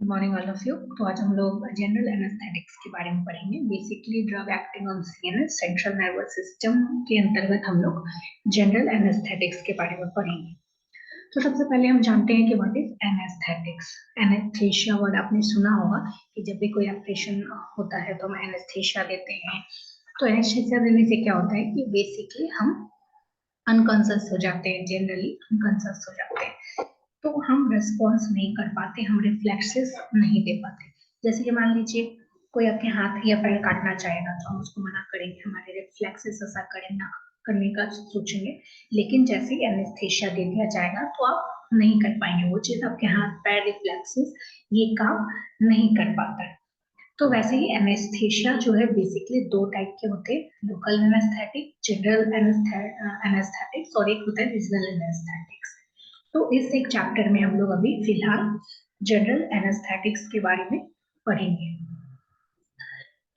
Morning all of you. तो आज हम लोग जनरल एनेस्थेटिक्स के बारे में पढ़ेंगे। Basically drug acting on CNS central nervous system के अंतर्गत हम लोग जनरल एनेस्थेटिक्स के बारे में पढ़ेंगे। तो सबसे पहले हम जानते हैं कि what is anaesthetics. Anaesthesia word आपने सुना होगा कि जब भी कोई ऑपरेशन होता है तो हम एनेस्थेशिया देते हैं। तो एनेस्थेशिया देने से क्या होता है कि बेसिकली हम अनकॉन्शियस हो जाते हैं, जनरली अनकॉन्शियस हो जाते हैं, तो हम रिस्पॉन्स नहीं कर पाते, हम रिफ्लेक्सेस नहीं दे पाते। जैसे कि मान लीजिए कोई आपके हाथ या पैर काटना चाहेगा तो हम उसको मना करेंगे, हमारे रिफ्लेक्सेस ऐसा करें ना करने का सोचेंगे, लेकिन जैसे ही एनेस्थेशिया दे दिया जाएगा तो आप नहीं कर पाएंगे वो चीज, आपके हाथ पैर रिफ्लेक्सेस ये काम नहीं कर पाता है। तो वैसे ही एनेस्थेशिया जो है बेसिकली दो टाइप के होते हैं, लोकल एनेस्थेटिक, जनरल एनेस्थेटिक्स, और एक होता है रीजनल एनेस्थेटिक्स। तो इस एक चैप्टर में हम लोग अभी फिलहाल जनरल एनेस्थेटिक्स के बारे में पढ़ेंगे।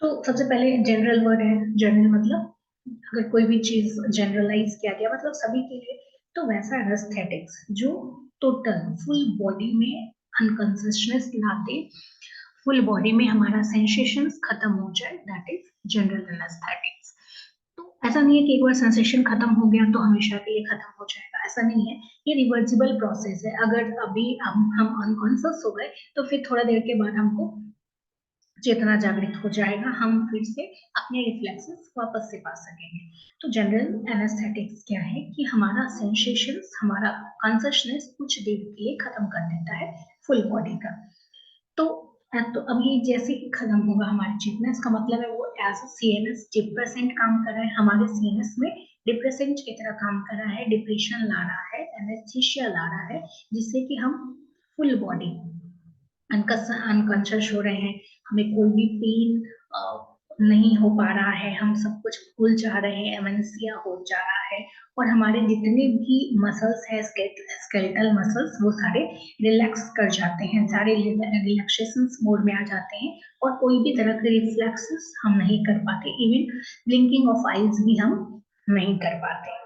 तो सबसे पहले जनरल वर्ड है। जनरल मतलब अगर कोई भी चीज जनरलाइज किया गया मतलब सभी के लिए, तो वैसा एनेस्थेटिक्स जो टोटल फुल बॉडी में अनकॉन्शियसनेस लाते, फुल बॉडी में हमारा सेंसेशंस खत्म हो जाए, दैट इज जनरल एनेस्थेटिक्स। तो ऐसा नहीं है कि एक बार सेंसेशन खत्म हो गया तो हमेशा के लिए खत्म हो जाएगा, ऐसा नहीं है। ये रिवर्सिबल प्रोसेस है। अगर अभी हम अनकॉन्शियस हो गए तो फिर थोड़ा देर के बाद हमको चेतना जागृत हो जाएगा, हम फिर से अपने रिफ्लेक्सेस वापस से पा सकेंगे। तो जनरल एनेस्थेटिक्स क्या है कि हमारा सेंसेशंस, हमारा कॉन्शियसनेस कुछ देर के लिए खत्म कर देता है फुल बॉडी का। तो अब ये जैसे ही खत्म होगा हमारी चेतना, इसका मतलब है वो एज सीएनएस डिप्रेसेंट काम कर रहा है, हमारे सीएनएस में डिप्रेसेंट की तरह काम कर रहा है, डिप्रेशन ला रहा है, एनेस्थीसिया ला रहा है, जिससे कि हम फुल बॉडी अनकॉन्शियस हो रहे हैं, हमें कोई भी पेन नहीं हो पा रहा है, हम सब कुछ भूल जा रहे हैं, एमेनेसिया हो जा रहा है, और हमारे जितने भी मसल्स हैं, स्केलेटल मसल्स, वो सारे रिलैक्स कर जाते हैं, सारे रिलैक्सेशन मोड में आ जाते हैं, और कोई भी तरह के रिफ्लेक्सेस हम नहीं कर पाते, इवन ब्लिंकिंग ऑफ आईज भी हम नहीं कर पाते।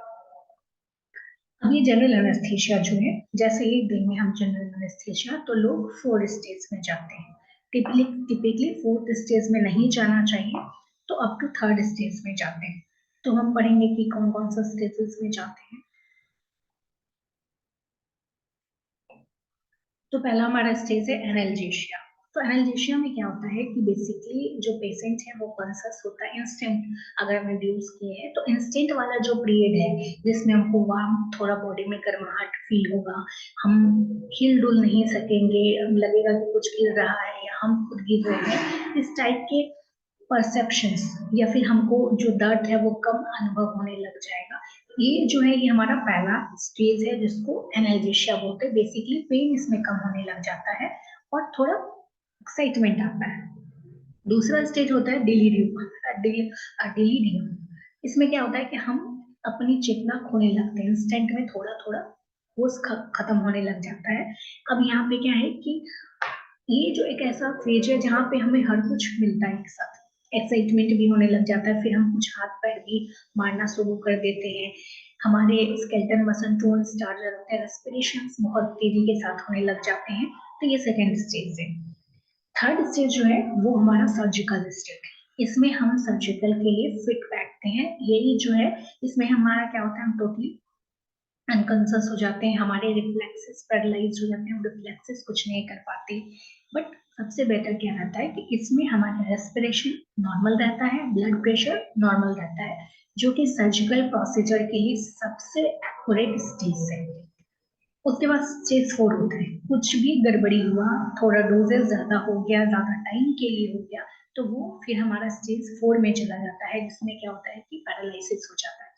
अब ये जनरल एनेस्थीसिया जो है, जैसे ही दिन में हम जनरल एनेस्थीसिया तो लोग 4 स्टेज में जाते हैं। टिपिकली 4th स्टेज में नहीं जाना चाहिए, तो अप टू 3rd स्टेज में जाते हैं। तो हम पढ़ेंगे कि कौन कौन सा स्टेजेस में जाते हैं। तो पहला हमारा स्टेज है एनाल्जेशिया। तो एनाल्जेशिया में क्या होता है कि बेसिकली जो पेशेंट है वो कॉन्शियस होता है इंस्टेंट, अगर हम रिड्यूस किए हैं तो इंस्टेंट वाला जो पीरियड है जिसमें हमको वार्म, थोड़ा बॉडी में गर्माहट फील होगा, हम हिल डुल नहीं सकेंगे, लगेगा कि कुछ गिर रहा है या हम खुद गिर रहे हैं, इस टाइप के परसेप्शंस, या फिर हमको जो दर्द है वो कम अनुभव होने लग जाएगा। ये जो है ये हमारा पहला स्टेज है जिसको एनाल्जेशिया बोलते हैं। बेसिकली पेन इसमें कम होने लग जाता है और थोड़ा एक्साइटमेंट आता है। दूसरा स्टेज होता है डिलीरियम। डिलीरियम इसमें क्या होता है कि हम अपनी चेतना खोने लगते हैं, इंस्टेंट में थोड़ा थोड़ा होश खत्म होने लग जाता है। अब यहाँ पे क्या है कि ये जो एक ऐसा फेज है जहाँ पे हमें हर कुछ मिलता है एक साथ, एक्साइटमेंट भी होने लग जाता है, फिर हम कुछ हाथ पैर भी मारना शुरू कर देते हैं, हमारे स्केलेटल मसल टोन स्टार्ट हो जाते हैं, रेस्पिरेशन बहुत तेजी के साथ होने लग जाते हैं। तो ये सेकेंड स्टेज है। थर्ड स्टेज जो है वो हमारा सर्जिकल स्टेज है। इसमें हम सर्जिकल के लिए फिट बैठते हैं। यही जो है इसमें हमारा क्या होता है, हम टोटली अनकॉन्शियस हो जाते हैं, हमारे रिफ्लेक्सेस पैरालाइज हो जाते हैं, हम रिफ्लेक्सेस कुछ नहीं कर पाते। बट सबसे बेटर क्या रहता है कि इसमें हमारा रेस्पिरेशन नॉर्मल रहता है, ब्लड प्रेशर नॉर्मल रहता है, जो कि सर्जिकल प्रोसीजर के लिए सबसे एक्यूरेट स्टेज है। उसके बाद स्टेज 4 होता है, कुछ भी गड़बड़ी हुआ, थोड़ा डोजेस ज्यादा हो गया, ज्यादा टाइम के लिए हो गया, तो वो फिर हमारा स्टेज 4 में चला जाता है, जिसमें क्या होता है कि पैरालिसिस हो जाता है,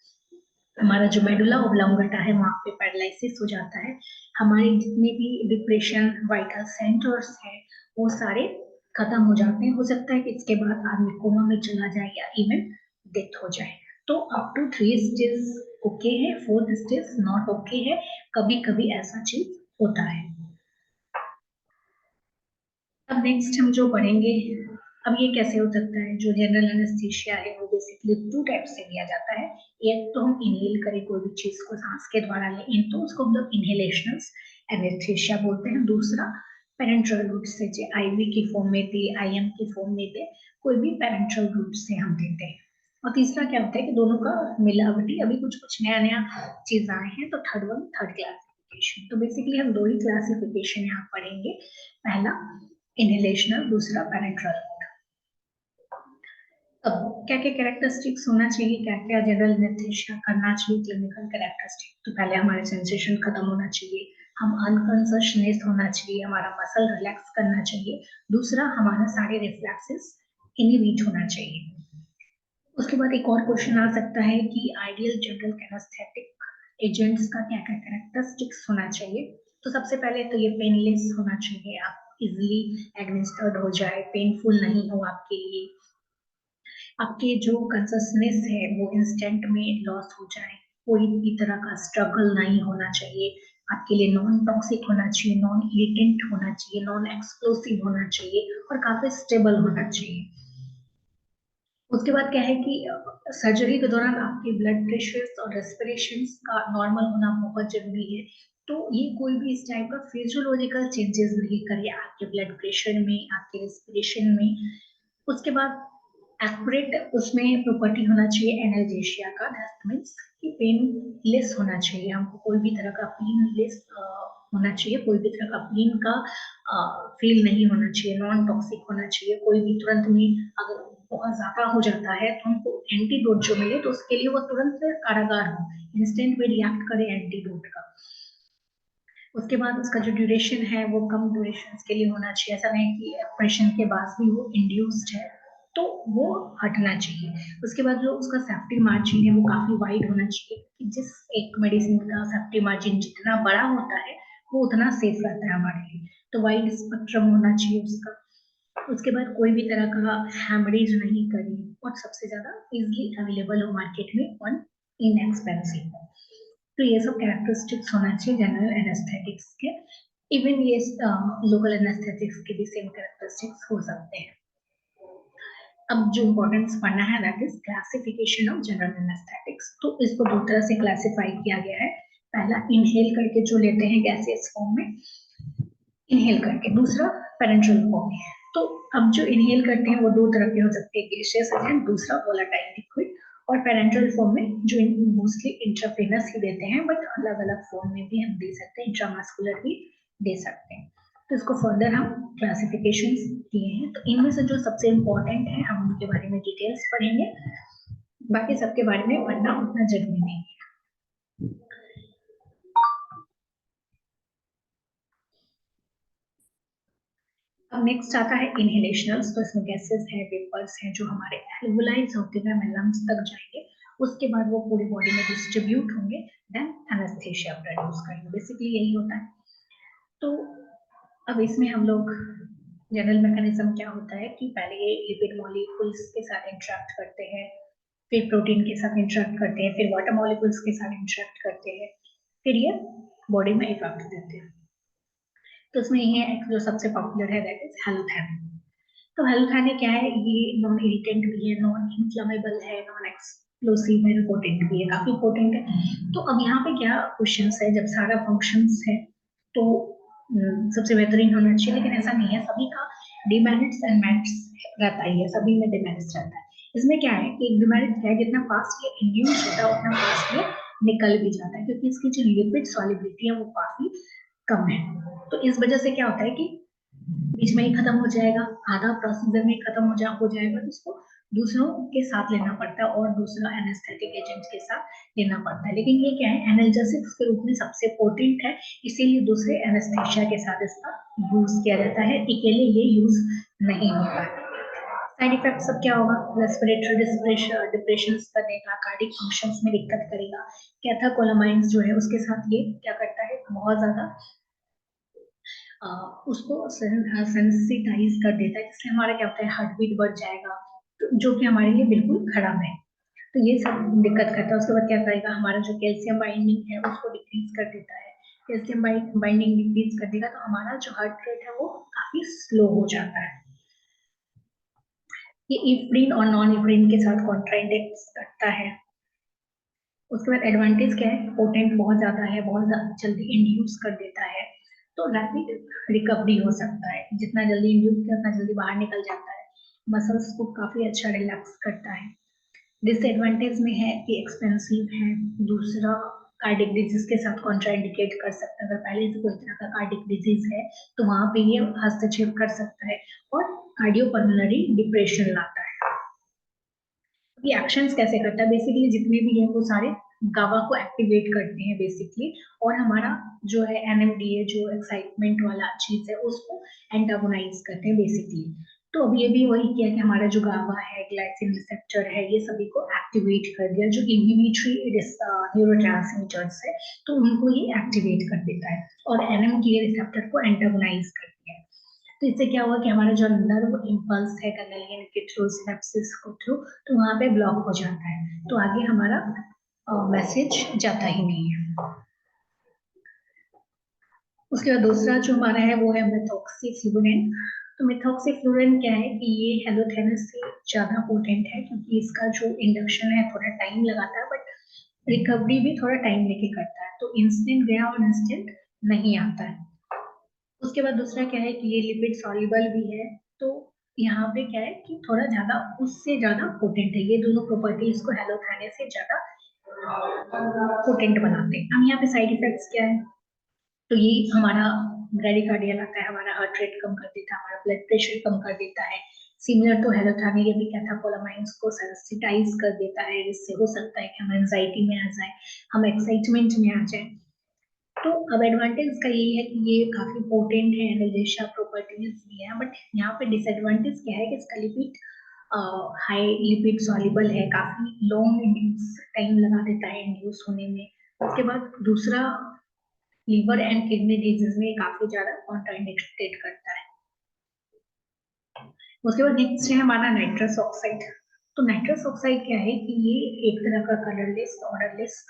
हमारा जो मेडुला ओब्लोंगेटा है वहां पे पैरालिसिस हो जाता है, हमारे जितने भी डिप्रेशन वाइटल सेंटर्स है वो सारे खत्म हो जाते हैं। हो सकता है कि इसके बाद आदमी कोमा में चला जाए या इवन डेथ हो जाए। तो अप टू 3 स्टेज ओके है, 4th स्टेज नॉट ओके है, कभी कभी ऐसा चीज होता है। अब नेक्स्ट हम जो पढ़ेंगे, अब ये कैसे हो सकता है, जो जनरल एनेस्थीसिया है वो बेसिकली 2 टाइप से लिया जाता है। एक तो हम इनहेल करें कोई भी चीज को सांस के द्वारा लें, तो उसको हम लोग इनहेलेशनल एनेस्थीसिया बोलते हैं। दूसरा पेरेंट्रल रूट से, चाहे आईवी की फॉर्म में दे, आईएम की फॉर्म में दे, कोई भी पेरेंट्रल रूट से हम देते हैं। और तीसरा क्या होता है कि दोनों का मिलावटी, अभी कुछ कुछ नया नया चीज आए हैं, तो थर्ड क्लासिफिकेशन। तो बेसिकली हम दो ही क्लासिफिकेशन यहाँ पढ़ेंगे, पहला इनहेलेशनल, दूसरा पेरेंट्रल। अब क्या क्या कैरेक्टरिस्टिक्स होना चाहिए, क्या क्या जनरल एनेस्थीसिया करना चाहिए, क्लिनिकल कैरेक्टरिस्टिक। तो पहले हमारे सेंसेशन खत्म होना चाहिए, हम अनकॉन्शियसनेस होना चाहिए, हमारा मसल रिलैक्स करना चाहिए, दूसरा हमारा सारे रिफ्लेक्सेस इनहिबिट होना चाहिए। उसके बाद एक और क्वेश्चन आ सकता है कि आइडियल जनरल एनेस्थेटिक एजेंट्स का क्या क्या कैरेक्टरिस्टिक्स होना चाहिए। तो सबसे पहले तो ये पेनलेस होना चाहिए, आप इजिली एडमिनिस्टर्ड हो जाए, पेनफुल नहीं हो आपके लिए, आपके जो कंसिस्टेंस है वो इंस्टेंट में लॉस हो जाए, कोई भी तरह का स्ट्रगल नहीं होना चाहिए, आपके लिए नॉन टॉक्सिक होना चाहिए, नॉन इरिटेंट होना चाहिए, नॉन एक्सप्लोसिव होना चाहिए और काफी स्टेबल होना चाहिए। उसके बाद क्या है कि सर्जरी के दौरान आपके ब्लड प्रेशर और रेस्पिरेशन का नॉर्मल होना बहुत जरूरी है। तो ये कोई भी इस टाइप का फिजियोलॉजिकल चेंजेस नहीं करे आपके ब्लड प्रेशर में, आपके रेस्पिरेशन में। उसके बाद एक्यूरेट उसमें प्रॉपर्टी होना चाहिए एनाल्जेशिया का, दैट मीन्स कि पेनलेस होना चाहिए, हमको कोई भी तरह का पेनलेस होना चाहिए, कोई भी तरह का पेन का फील नहीं होना चाहिए, नॉन टॉक्सिक होना चाहिए, कोई भी तुरंत में अगर बहुत ज्यादा हो जाता है तो हमको एंटीडोट जो मिले तो उसके लिए वो तुरंत कारागार हो, इंस्टेंट में रिएक्ट करे एंटीडोट का। उसके बाद उसका जो ड्यूरेशन है वो कम ड्यूरेशन के लिए होना चाहिए, ऐसा नहीं कि ऑपरेशन के बाद भी वो इंड्यूस्ड है तो वो हटना चाहिए। उसके बाद जो उसका सेफ्टी मार्जिन है वो काफी वाइड होना चाहिए, कि जिस एक मेडिसिन का सेफ्टी मार्जिन जितना बड़ा होता है वो उतना सेफ रहता है हमारे लिए, तो वाइड स्पेक्ट्रम होना चाहिए उसका। उसके बाद कोई भी तरह का हैमरेज नहीं करें और सबसे ज्यादा इजिली अवेलेबल हो मार्केट में और इनएक्सपेंसिव। तो ये सब कैरेक्टरिस्टिक्स होना चाहिए जनरल एनेस्थेटिक्स के। इवन ये लोकल एनेस्थेटिक्स के भी सेम कैरेक्टरिस्टिक्स हो सकते हैं। अब जो इम्पोर्टेंस पढ़ना है that is classification of general anaesthetics. तो इसको दो तरह से क्लासिफाई किया गया है, पहला इनहेल करके जो लेते हैं गैसियस फॉर्म में, इनहेल करके, दूसरा पेरेंट्रल फॉर्म में। तो अब जो इनहेल करते हैं वो दो तरह के हो सकते हैं, गैसियस एजेंट, दूसरा वोलेटाइल लिक्विड। और पेरेंट्रल फॉर्म में जो मोस्टली इंट्रावेनस ही देते हैं, बट अलग अलग फॉर्म में भी हम दे सकते हैं, इंट्रामस्कुलर भी दे सकते हैं। तो इसको फर्दर हम क्लासिफिकेशन किए हैं, तो इनमें से जो सबसे इम्पोर्टेंट है हम उनके बारे में डिटेल्स पढ़ेंगे, बाकी सबके बारे में पढ़ना उतना जरूरी नहीं है। अब नेक्स्ट आता है इनहेलेशनल्स। तो इसमें गैसेस है, वेपर्स है जो हमारे एल्वुलाइज होते हुए हमें लंग्स तक जाएंगे, उसके बाद वो पूरी बॉडी में डिस्ट्रीब्यूट होंगे, देन एनेस्थेशिया प्रोड्यूस करेंगे। बेसिकली यही होता है। तो अब इसमें हम लोग जनरल मैकेनिज्म क्या होता है कि पहले ये लिपिड मॉलिक्यूल्स के साथ इंटरेक्ट करते हैं, फिर प्रोटीन के साथ इंटरेक्ट करते हैं, फिर वाटर मॉलिक्यूल्स के साथ इंटरेक्ट करते हैं, फिर ये बॉडी में इफेक्ट देते हैं। तो उसमें ये एक जो सबसे पॉपुलर है दैट इज हेलोथैन। तो हेलोथैन क्या है, ये नॉन इरिटेंट भी है, नॉन इन्फ्लेमेबल है, नॉन एक्सप्लोसिव है, पोटेंट भी है, काफी पोटेंट है। तो अब यहाँ पे क्या क्वेश्चन है, जब सारा फंक्शंस है तो सबसे बेहतरीन होना चाहिए, लेकिन ऐसा नहीं है, सभी का डिमेरिट्स एंड मेरिट्स रहता ही है, सभी में डिमेरिट्स रहता है। इसमें क्या है कि डिमेरिट क्या है, जितना फास्ट ये इंड्यूस होता है उतना फास्ट ये निकल भी जाता है, क्योंकि इसकी जो लिपिड सॉल्युबिलिटी है वो काफी कम है। तो इस वजह से क्या होता है कि बीच में ही खत्म हो जाएगा, आधा प्रोसीजर में खत्म हो जाएगा, तो उसको दूसरों के साथ लेना पड़ता है और दूसरा एनेस्थेटिक एजेंट के साथ लेना पड़ता है। लेकिन ये क्या है, एनाल्जेसिक्स के रूप में सबसे पोटेंट है, इसीलिए दूसरे एनेस्थेशिया के साथ इसका यूज किया जाता है, अकेले ये यूज नहीं होता है। साइड इफेक्ट सब क्या होगा, रेस्पिरेटरी डिप्रेशन करेगा, कार्डिक फंक्शंस में दिक्कत करेगा, कैथाकोलामाइंस जो है उसके साथ ये क्या करता है, बहुत ज्यादा उसको सेंसिटाइज कर देता है, जिससे हमारा क्या होता है, हार्ट बीट बढ़ जाएगा, तो जो कि हमारे लिए बिल्कुल खराब है। तो ये सब दिक्कत करता है। उसके बाद क्या करेगा, हमारा जो कैल्शियम बाइंडिंग है उसको डिक्रीज कर देता है, कैल्शियम बाइंडिंग डिक्रीज कर देगा तो हमारा जो हार्ट रेट है वो काफी स्लो हो जाता है। ये इफ्रीन और नॉन इफ्रीन के साथ कॉन्ट्राइंडेक्ट करता है। उसके बाद एडवांटेज क्या है, पोटेंट बहुत ज्यादा है, बहुत जल्दी इंड्यूस कर देता है, तो रैपिड रिकवरी हो सकता है, जितना जल्दी इंड्यूस किया उतना जल्दी बाहर निकल जाता है, मसल्स को काफी अच्छा रिलैक्स करता है। डिसएडवांटेज में है कि एक्सपेंसिव है, दूसरा कार्डिक डिजीज के साथ कॉन्ट्राइंडिकेट कर सकता है, अगर पहले से कोई तरह का कार्डिक डिजीज है तो वहां पे ये हस्तक्षेप कर सकता है, और कार्डियोपल्मोनरी डिप्रेशन लाता है। ये एक्शंस कैसे करता है, बेसिकली जितने भी हैं वो सारे गावा को एक्टिवेट करते हैं बेसिकली, और हमारा जो है एनएमडीए जो एक्साइटमेंट वाला चीज है उसको एंटागोनाइज करते हैं बेसिकली। तो अभी ये भी वही किया कि हमारा जो गावा है, ग्लाइसिन रिसेप्टर है, ये सभी को एक्टिवेट कर दिया, जो इनहिबिटरी न्यूरोट्रांसमीटर्स है तो उनको ये एक्टिवेट कर देता है, और एनएमडीए रिसेप्टर को एंटागोनाइज कर दिया है। तो इससे क्या हुआ कि हमारा जो नर्व इम्पल्स है गैंग्लियन के थ्रू, सिनेप्सिस को थ्रू, तो वहां पे ब्लॉक हो जाता है, तो आगे हमारा मैसेज जाता ही नहीं है। उसके बाद दूसरा जो हमारा है वो है मेथॉक्सीफ्लुरेन। तो मेथॉक्सीफ्लुरेन क्या है कि ये हेलोथेनस से ज्यादा पोटेंट है, क्योंकि इसका जो इंडक्शन है थोड़ा टाइम लगाता है, बट रिकवरी भी थोड़ा टाइम लेके करता है, तो इंस्टेंट गया और इंस्टेंट नहीं आता है। उसके बाद दूसरा क्या है कि ये लिपिड सॉल्युबल भी है, तो यहाँ पे क्या है कि थोड़ा ज्यादा उससे ज्यादा पोटेंट है, ये दोनों प्रॉपर्टीज को हेलोथाने से ज्यादा पोटेंट बनाते हैं। अब यहाँ पे साइड इफेक्ट्स क्या है, तो ये हमारा ब्रैडिकार्डिया लाता है, हमारा हार्ट रेट कम कर देता है, हमारा ब्लड प्रेशर कम कर देता है, सिमिलर टू हेलोथाने ये भी कैथाकोलामाइंस को सेंसिटाइज कर देता है, जिससे हो सकता है कि हम एंजाइटी में आ जाए, हम एक्साइटमेंट में आ जाए। तो अब एडवांटेज का यही है कि ये काफी पोटेंट है, एनाल्जेसिया प्रॉपर्टीज भी है, बट यहाँ पे डिसएडवांटेज क्या है कि इसका लिपिड हाई लिपिड सॉल्युबल है, काफी लॉन्ग इंड्यूस टाइम लगा देता है इंड्यूस होने में। उसके बाद दूसरा लीवर एंड किडनी डिजीज में काफी ज्यादा कॉन्ट्राइंडिकेट करता है। उसके बाद नेक्स्ट है हमारा नाइट्रस ऑक्साइड। तो नाइट्रस ऑक्साइड क्या है कि ये एक तरह का colourless, odourless,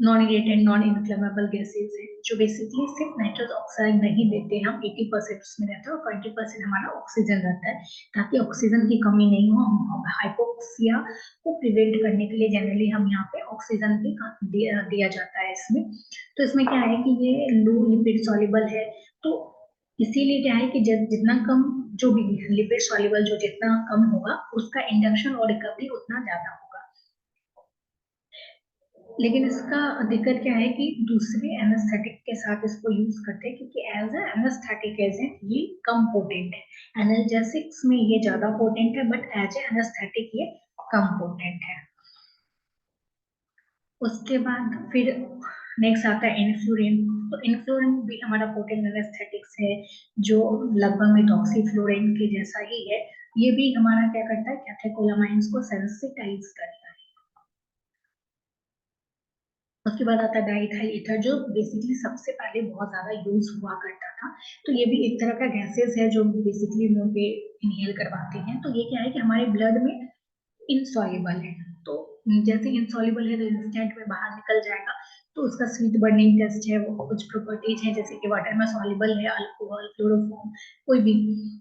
non irritated, non inflammable gases है, जो बेसिकली सिर्फ नाइट्रस ऑक्साइड नहीं देते हैं, हम 80% उसमें रहता है और 20% हमारा ऑक्सीजन रहता है, ताकि ऑक्सीजन की कमी नहीं हो। हम हाइपोक्सिया को प्रिवेंट करने के लिए जनरली हम यहाँ पे ऑक्सीजन भी दिया जाता है इसमें। तो इसमें क्या है कि ये लो लिपिड सॉल्युबल है, तो इसीलिए क्या है कि जितना कम जो भी लिपिड सॉल्युबल जो जितना कम होगा उसका इंडक्शन और रिकवरी उतना ज्यादा होगा। लेकिन इसका दिक्कत क्या है कि दूसरे एनेस्थेटिक के साथ इसको यूज करते हैं, क्योंकि एज ए एनेस्थेटिक एजेंट ये कम पोटेंट है। एनाल्जेसिक्स में ये ज्यादा पोटेंट है, बट एज ए एनेस्थेटिक ये कम पोटेंट है। उसके बाद फिर नेक्स्ट आता है इन्फ्लुरेन। तो इन्फ्लुरेन भी हमारा पोटेंट एनेस्थेटिक्स है, जो लगभग मेथॉक्सीफ्लोरेन के जैसा ही है। ये भी हमारा क्या करता है, कैथेकोलामाइंस को सेंसिटाइज करता है। उसके बाद आता है डाइथाइल ईथर, जो बेसिकली सबसे पहले बहुत ज्यादा यूज हुआ करता था। तो ये भी एक तरह का गैसेस है जो बेसिकली मुंह पे इनहेल करवाते हैं। तो ये क्या है कि हमारे ब्लड में इनसॉल्युबल है, तो जैसे इनसॉल्युबल है तो इंस्टेंट में बाहर निकल जाएगा। तो उसका स्वीट बर्निंग टेस्ट है, वो कुछ प्रॉपर्टीज है, जैसे कि वाटर में सॉल्युबल है, अल्कोहल, क्लोरोफॉर्म, कोई भी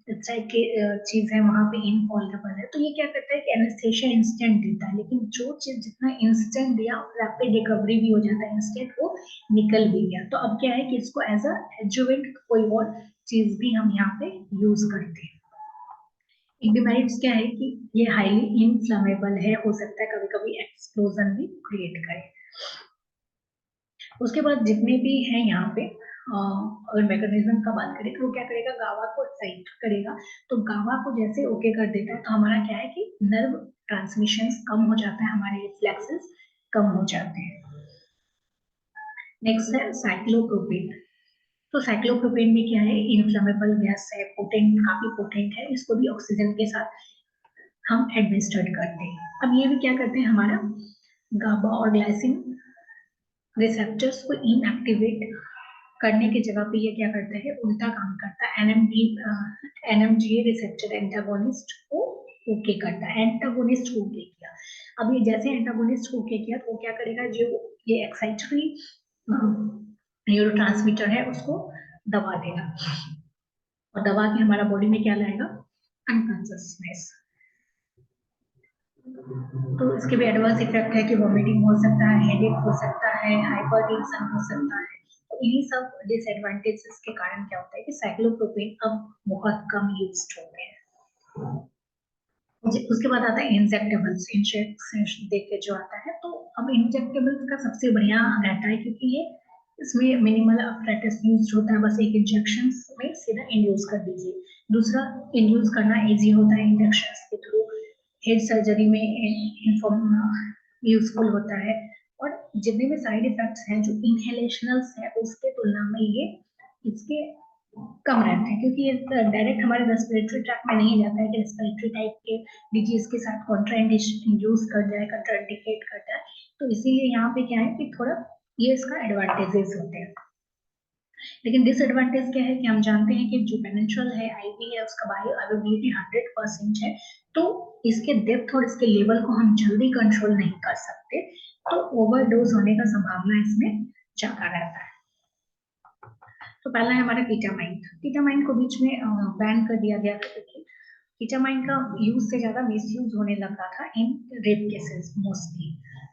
इस टाइप की चीज है वहां पे इनसॉल्युबल है। तो ये क्या करता है कि एनेस्थेशिया इंस्टेंट देता है, लेकिन जो चीज जितना इंस्टेंट दिया रैपिड रिकवरी भी हो जाता है, इंस्टेंट वो निकल भी गया। तो अब क्या है कि इसको एज अ एडजुवेंट कोई और चीज भी हम यहाँ पे यूज करते हैं। डिमेरिट्स क्या है कि ये हाईली इनफ्लेमेबल है, हो सकता है कभी कभी एक्सप्लोजन भी क्रिएट करे। उसके बाद जितने भी हैं यहाँ पे अगर मैकेनिज्म का बात करें तो वो क्या करेगा, गावा को एक्साइट करेगा। तो गावा को जैसे ओके कर देता है तो हमारा क्या है कि नर्व ट्रांसमिशन कम हो जाता है, हमारे रिफ्लेक्सेस कम हो जाते हैं। नेक्स्ट है साइक्लोप्रोपेन। तो साइक्लोप्रोपेन में क्या है, इन्फ्लेमेबल गैस है, पोटेंट, काफी पोटेंट है, इसको भी ऑक्सीजन के साथ हम एडमिनिस्ट्रेट करते हैं। अब ये भी क्या करते हैं, हमारा गाबा और ग्लाइसिन रिसेप्टर्स को इनएक्टिवेट करने की जगह पे ये क्या करता है, उल्टा काम करता है। एनएमजीए रिसेप्टर एंटागोनिस्ट को ओके करता है, एंटागोनिस्ट को ओके किया। अब ये जैसे एंटागोनिस्ट को ओके किया तो वो क्या करेगा, जो ये एक्साइटरी न्यूरोट्रांसमीटर है उसको दबा देगा, और दबा के हमारा बॉडी में क्या लाएगा, अनकॉन्शियसनेस। तो इसके भी एडवर्स इफेक्ट है कि वॉमिटिंग हो सकता है, हेडेक हो सकता है, हाइपरटेंशन हो सकता है। तो इन्हीं सब डिसएडवांटेजेस के कारण क्या होता है कि साइक्लोप्रोपेन अब बहुत कम यूज हो गए हैं। उसके बाद आता है इंजेक्टेबल्स, इंजेक्शन देख के जो आता है, तो अब इंजेक्टेबल्स का सबसे बढ़िया रहता है क्योंकि ये इसमें मिनिमल अपरेटस यूज होता है, बस एक इंजेक्शन में सीधा इंड्यूस कर दीजिए। दूसरा, इंड्यूस करना इजी होता है इंजेक्शन के थ्रू, हेड सर्जरी में इन्फॉर्म यूजफुल होता है। और जितने भी साइड इफेक्ट्स हैं जो इनहेलेशनल्स है उसके तुलना में ये इसके कम रहते हैं, क्योंकि ये डायरेक्ट हमारे रेस्पिरेटरी ट्रैक में नहीं जाता है कि रेस्पिरेटरी टाइप के डिजीज के साथ कॉन्ट्राइंडिकेट कर जाए, कंट्राइंडिकेट कर जाए। तो इसीलिए यहाँ पे क्या है कि थोड़ा ये इसका एडवांटेजेस होते हैं। लेकिन डिसएडवांटेज क्या है कि हम जानते हैं कि जो पेनिट्रल है, आईवी है, उसका बायो अवेलेबिलिटी 100% है, तो इसके डेप्थ और इसके लेवल को हम जल्दी कंट्रोल नहीं कर सकते, तो ओवरडोज होने का संभावना इसमें ज्यादा रहता है। तो पहला है हमारा कीटामाइन। कीटामाइन को बीच में बैन कर दिया गया था क्योंकि कीटामाइन का यूज से ज्यादा मिसयूज होने लगा था इन रेप केसेस मोस्टली।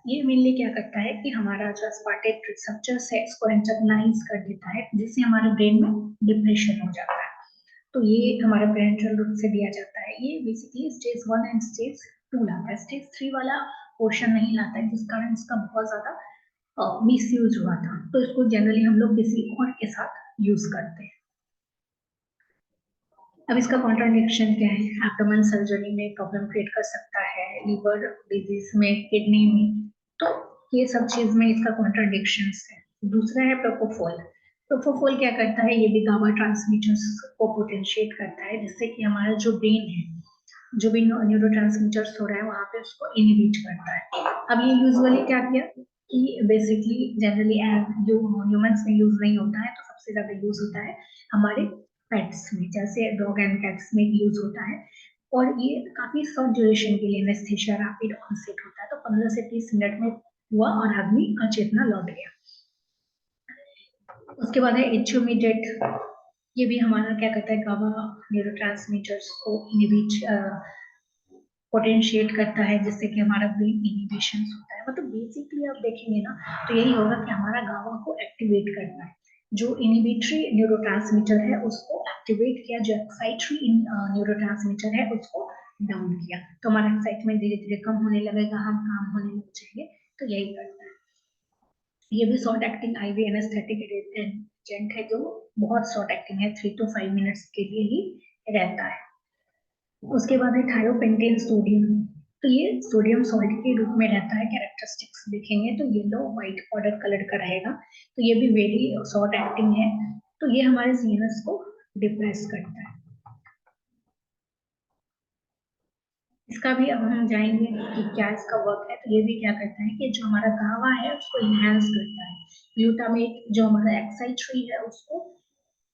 ये मेनली क्या करता है कि हमारा जो स्पार्टेट रिसेप्टर्स है इसको इंटरनाइज कर देता है, जिससे हमारे ब्रेन में डिप्रेशन हो जाता है। तो ये हमारा पेरेंटल रूट से दिया जाता है। ये बेसिकली स्टेज 1 एंड स्टेज 2 लाता है, स्टेज 3 वाला पोर्शन नहीं लाता है, जिस कारण इसका बहुत ज्यादा मिस यूज हुआ था। तो इसको जनरली हम लोग किसी और के साथ यूज करते हैं। अब इसका कॉन्ट्राडिक्शन क्या है? एब्डोमेन सर्जरी में प्रॉब्लम क्रिएट कर सकता है, लिवर डिजीज में, किडनी में, तो ये सब चीज में इसका कॉन्ट्राडिक्शन है। दूसरा है प्रोपोफोल। प्रोपोफोल क्या करता है? ये भी गाबा ट्रांसमीटर्स को पोटेंशिएट करता है, जिससे कि हमारा जो ब्रेन है, जो भी न्यूरोट्रांसमीटर्स हो रहा है वहां पे उसको इनहिबिट करता है। अब ये यूजुअली क्या किया कि बेसिकली जनरली जो ह्यूमंस में यूज नहीं होता है, तो सबसे ज्यादा यूज होता है हमारे पेट्स में, जैसे डॉग एंड कैट्स में यूज होता है। और ये काफी शॉर्ट ड्यूरेशन के लिए एनेस्थीसिया रैपिड ऑनसेट होता है, तो 15 से 30 मिनट में हुआ और आदमी अचेतना लौट गया। उसके बाद है इच्यूमिडेट। ये भी हमारा क्या करता है, गाबा न्यूरोट्रांसमीटर्स को इनहिबिट पोटेंशिएट करता है, जिससे कि हमारा ब्रेन इनहिबिशन होता है। मतलब बेसिकली आप देखेंगे ना, तो यही होगा कि हमारा गावा को एक्टिवेट करना है। जो इनहिबिटरी न्यूरोट्रांसमीटर है उसको एक्टिवेट किया, जो एक्साइटरी न्यूरोट्रांसमीटर है उसको डाउन किया, तो हमारा एक्साइटमेंट धीरे धीरे कम होने लगेगा, हम काम होने लग जाएंगे। तो यही करता है। ये भी short acting IV anaesthetic agent है, जो बहुत शॉर्ट एक्टिंग है, 3 to 5 मिनट्स के लिए ही रहता है। उसके बाद है थायोपेंटेन सोडियम। तो ये सोडियम सॉल्ट के रूप में रहता है। कैरेक्टरिस्टिक्स देखेंगे तो येलो व्हाइट पाउडर कलर का रहेगा। तो ये भी वेरी शॉर्ट एक्टिंग है, तो ये हमारे सीनस को डिप्रेस करता है। इसका भी अब हम जाएंगे कि क्या इसका वर्क है। तो ये भी क्या करता है कि जो हमारा गावा है उसको इनहेंस करता है, ग्लूटामेट जो हमारा एक्साइटरी है उसको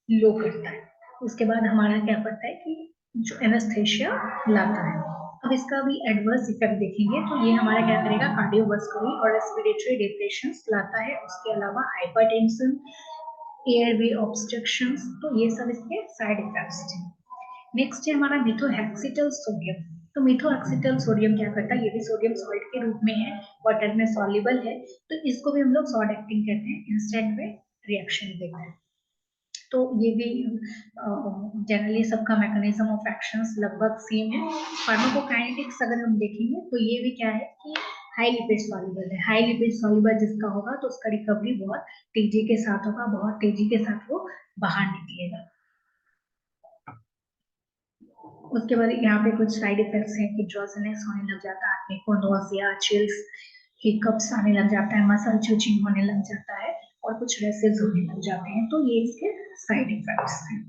लो करता है। उसके बाद हमारा क्या करता है कि जो एनेस्थेशिया लाता है। अब इसका भी एडवर्स इफेक्ट देखेंगे तो ये हमारा क्या करेगा, कार्डियोवास्कुलर और रेस्पिरेटरी डिप्रेशन लाता है। उसके अलावा हाइपरटेंशन, एयरवे ऑब्स्ट्रक्शंस, तो ये सब इसके साइड इफेक्ट्स हैं। नेक्स्ट है हमारा मिथोहेक्सिटल सोडियम। तो मिथोहेक्सिटल सोडियम क्या करता है, ये भी सोडियम सॉल्ट के रूप में है, वाटर में सॉल्युबल है, तो इसको भी हम लोग शॉर्ट एक्टिंग कहते हैं, इंस्टेंट में रिएक्शन देता है। तो ये भी जनरली सबका मैकेनिज्म ऑफ एक्शंस लगभग सेम है। फार्माकोकाइनेटिक्स अगर हम देखेंगे तो ये भी क्या है कि हाई लिपिड सॉल्युबल है। हाई लिपिड सॉल्युबल जिसका होगा तो उसका रिकवरी बहुत तेजी के साथ होगा, बहुत तेजी के साथ वो बाहर निकलेगा। उसके बाद यहाँ पे कुछ साइड इफेक्ट्स हैं कि ड्रॉजीनेस होने लग जाता है, आदमी को नोजिया, चिल्स, हिकअप्स आने लग जाता है, मसल स्विचिंग होने लग जाता है और कुछ रेसेस होने लग जाते हैं। तो ये इसके साइड इफेक्ट्स हैं।